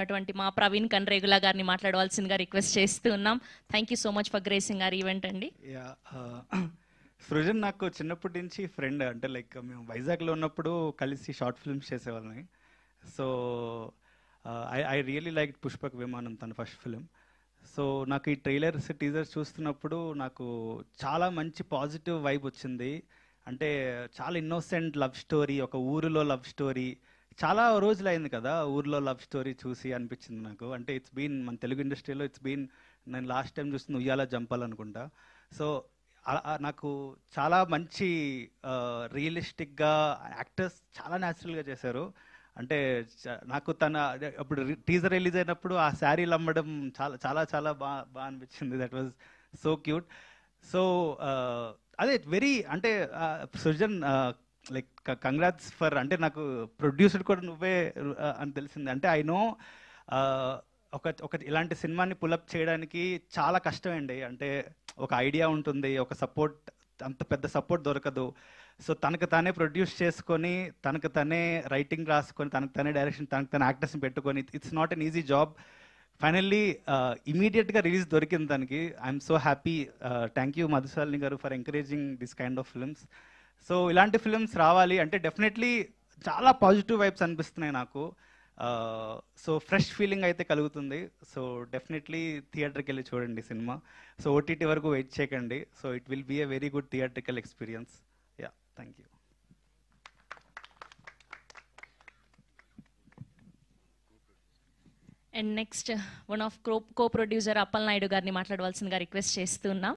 అటువంటి మా ప్రవీణ్ కన్రేగుల గారిని మాట్లాడవలసిందిగా రిక్వెస్ట్ చేస్తూ ఉన్నాం. Thank you so much for gracing are event అండి. సృజన్ నాకు చిన్నప్పటి నుంచి ఫ్రెండ్, అంటే లైక్ మేము వైజాగ్లో ఉన్నప్పుడు కలిసి షార్ట్ ఫిల్మ్స్ చేసేవాళ్ళని. So I really like Pushpak Vimanam, తన ఫస్ట్ ఫిలిం. సో నాకు ఈ ట్రైలర్స్ టీజర్స్ చూస్తున్నప్పుడు నాకు చాలా మంచి పాజిటివ్ వైబ్ వచ్చింది. అంటే చాలా ఇన్నోసెంట్ లవ్ స్టోరీ, ఒక ఊరిలో లవ్ స్టోరీ. చాలా రోజులు అయింది కదా ఊర్లో లవ్ స్టోరీ చూసి అనిపించింది నాకు. అంటే ఇట్స్ బీన్ మన తెలుగు ఇండస్ట్రీలో నేను లాస్ట్ టైం చూస్తుంది ఉయ్యాల జంపాలనుకుంటా. సో నాకు చాలా మంచి రియలిస్టిక్గా యాక్టర్స్ చాలా న్యాచురల్గా చేశారు. అంటే నాకు అప్పుడు టీజర్ రిలీజ్ అయినప్పుడు ఆ శారీలు అమ్మడం చాలా చాలా చాలా బాగా అనిపించింది. That was so cute. So అదే వెరీ అంటే సృజన్ లైక్ కంగ్రాట్స్ ఫర్, అంటే నాకు ప్రొడ్యూసర్ కూడా నువ్వే అని తెలిసింది. అంటే ఐ నో ఒక ఇలాంటి సినిమాని పులప్ చేయడానికి చాలా కష్టమండి. అంటే ఒక ఐడియా ఉంటుంది, ఒక సపోర్ట్, అంత పెద్ద సపోర్ట్ దొరకదు. సో తనకు తానే ప్రొడ్యూస్ చేసుకొని, తనకు తనే రైటింగ్ రాసుకొని, తనకు తనే డైరెక్షన్, తనకు తన యాక్టర్స్ని పెట్టుకొని, it's not an easy job. Finally ఇమీడియట్గా రిలీజ్ దొరికింది దానికి. I'm so happy. Thank you Madhushalini garu for encouraging this kind of films. So ఇలాంటి ఫిల్మ్స్ రావాలి అంటే డెఫినెట్లీ చాలా పాజిటివ్ వైబ్స్ అనిపిస్తున్నాయి నాకు. సో ఫ్రెష్ ఫీలింగ్ అయితే కలుగుతుంది. సో డెఫినెట్లీ థియేటర్కి వెళ్ళి చూడండి సినిమా. సో ఓటీటీ వరకు వెయిట్ చేయకండి. So it will be a very good theatrical experience. Yeah, thank you. And next one of co producer Appal Naidu గారిని మాట్లాడవలసిందిగా రిక్వెస్ట్ చేస్తున్నాం.